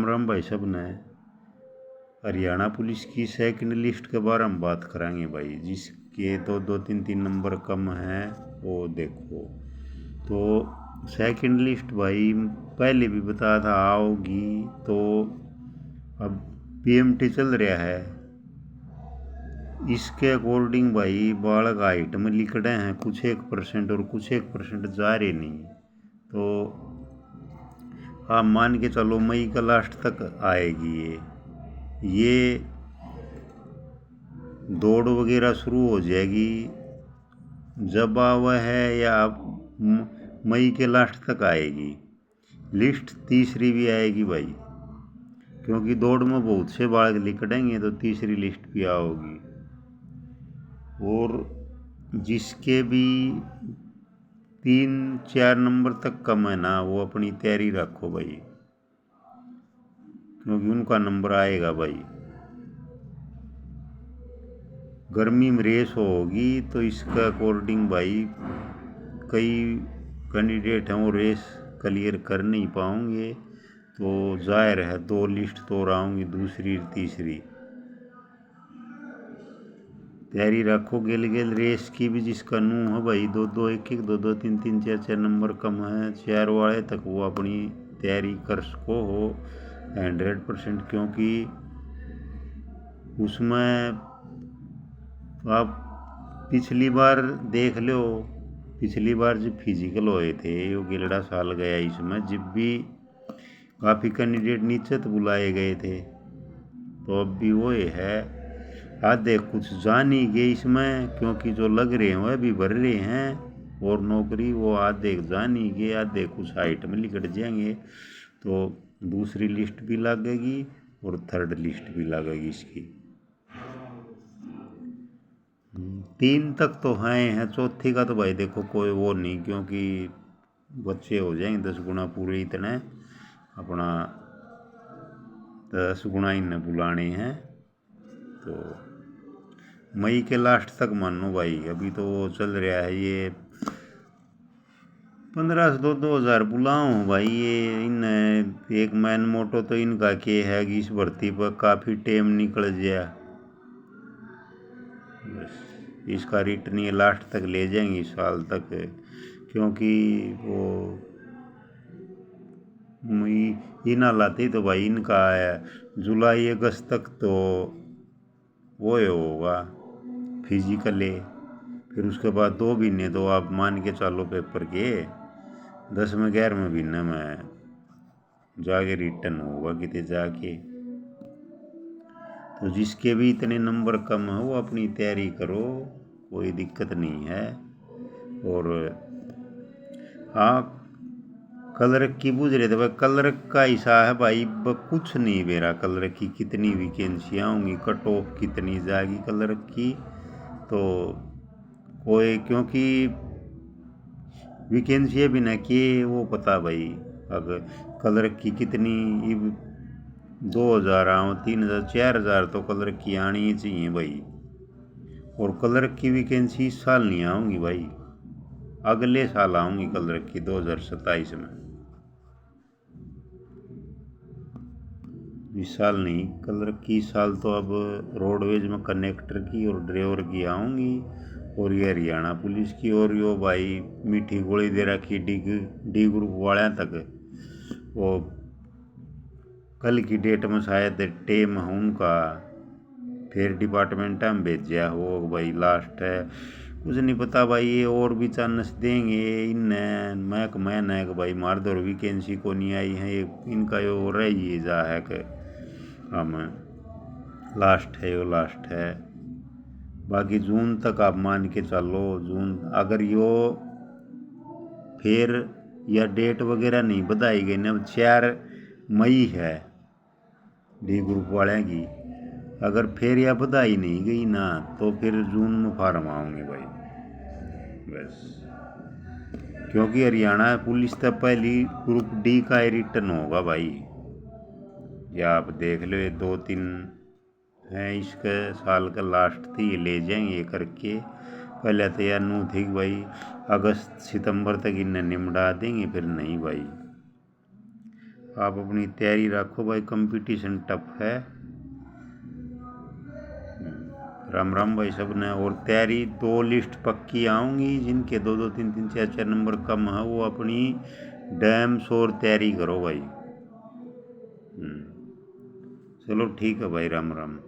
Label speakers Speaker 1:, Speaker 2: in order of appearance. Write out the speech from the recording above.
Speaker 1: राम भाई सब ने। हरियाणा पुलिस की सेकंड लिस्ट के बारे में बात करेंगे भाई, जिसके दो दो तीन तीन नंबर कम हैं वो देखो। तो सेकंड लिस्ट भाई पहले भी बताया था आओगी, तो अब पीएमटी चल रहा है, इसके अकॉर्डिंग भाई बालक हाइट में लिखड़े हैं कुछ 1% और कुछ 1% जा रहे नहीं। तो आप मान के चलो मई का लास्ट तक आएगी ये दौड़ वगैरह शुरू हो जाएगी जब आवा है, या मई के लास्ट तक आएगी। लिस्ट तीसरी भी आएगी भाई, क्योंकि दौड़ में बहुत से बालक लिखड़ेंगे तो तीसरी लिस्ट भी आओगी। और जिसके भी 3-4 नंबर तक कम है ना, वो अपनी तैयारी रखो भाई, क्योंकि उनका नंबर आएगा भाई। गर्मी में रेस होगी तो इसका अकॉर्डिंग भाई कई कैंडिडेट हैं वो रेस क्लियर कर नहीं पाएंगे, तो जाहिर है 2 लिस्ट तो आऊँगी, दूसरी तीसरी। तैयारी रखो गेल गेल रेस की भी, जिसका नू है भाई 2-2 1-1 2-2 3-3 4-4 नंबर कम है 4 वाले तक, वो अपनी तैयारी कर सको हो 100%। क्योंकि उसमें आप पिछली बार देख लो, पिछली बार जब फिजिकल हुए थे वो गिलड़ा साल गया, इसमें जब भी काफ़ी कैंडिडेट नीचे तो बुलाए गए थे, तो अब भी वो है आधे कुछ जान ही गए इसमें, क्योंकि जो लग रहे हैं वह भी भर रहे हैं और नौकरी, वो आधे जान ही गए, आधे कुछ हाइट में लिकट जाएंगे। तो दूसरी लिस्ट भी लगेगी और थर्ड लिस्ट भी लगेगी इसकी। 3 तक तो हैं, चौथी का तो भाई देखो कोई वो नहीं, क्योंकि बच्चे हो जाएंगे 10 गुना पूरे, इतने अपना 10 गुना इन्हें बुलाने हैं। तो मई के लास्ट तक मानो भाई, अभी तो वो चल रहा है ये 15 से 2-2 हज़ार बुलाओ भाई। ये इन एक मैन मोटो तो इनका के है कि इस भर्ती पर काफ़ी टाइम निकल जाए, बस इसका रिटर्न ये लास्ट तक ले जाएंगे इस साल तक, क्योंकि वो इना लाते तो भाई इनका है जुलाई अगस्त तक तो वो होगा फिजिकल है, फिर उसके बाद 2 महीने तो आप मान के चलो पेपर के 10वें 11वें महीने में जाके रिटर्न होगा कितने जाके। तो जिसके भी इतने नंबर कम है वो अपनी तैयारी करो, कोई दिक्कत नहीं है। और हाँ, कलर की पूछ रहे थे भाई, कलर का हिसाब है भाई कुछ नहीं मेरा, कलर की कितनी वैकेंसियाँ होंगी, कट ऑफ कितनी जाएगी कलर की, तो कोई क्योंकि वैकेंसी भी ना कि वो पता भाई, अगर कलर की कितनी 2,000 आओ 3,000 4,000 तो कलर की आनी ही चाहिए भाई। और कलर की वैकेंसी इस साल नहीं आऊँगी भाई, अगले साल आऊँगी कलर की 2027 में, इस साल नहीं कलर की। इस साल तो अब रोडवेज में कनेक्टर की और ड्राइवर की आऊँगी, और ये हरियाणा पुलिस की, और यो भाई मीठी गोली दे रखी डी ग्रुप वाले तक, वो कल की डेट में शायद टेम है उनका, फिर डिपार्टमेंट में भेजा हो भाई लास्ट है, कुछ नहीं पता भाई। ये और भी चांस देंगे इन्हें मैन है कि भाई मार दो, वैकेंसी को नहीं आई है ये इनका, यो रही जा है कि हम लास्ट है, यो लास्ट है। बाकी जून तक आप मान के चलो, जून अगर यो फिर या डेट वगैरह नहीं बताई गई ना, 4 मई है डी ग्रुप वाले की, अगर फिर या बधाई नहीं गई ना तो फिर जून में फार्म आऊँगे भाई बस। क्योंकि हरियाणा पुलिस तब पहली ग्रुप डी का ही रिटर्न होगा भाई, या आप देख लो 2-3 हैं इसके साल का लास्ट थी, ये ले जाएंगे करके। पहले तो यार नू थी भाई अगस्त सितंबर तक इन्हें निमटा देंगे, फिर नहीं भाई आप अपनी तैयारी रखो भाई, कंपटीशन टफ है। राम राम भाई सब ने। और तैयारी 2 लिस्ट पक्की आऊँगी, जिनके 2-2 3-3 4-4 नंबर कम है वो अपनी डैम शोर तैयारी करो भाई। चलो ठीक है भाई, राम राम।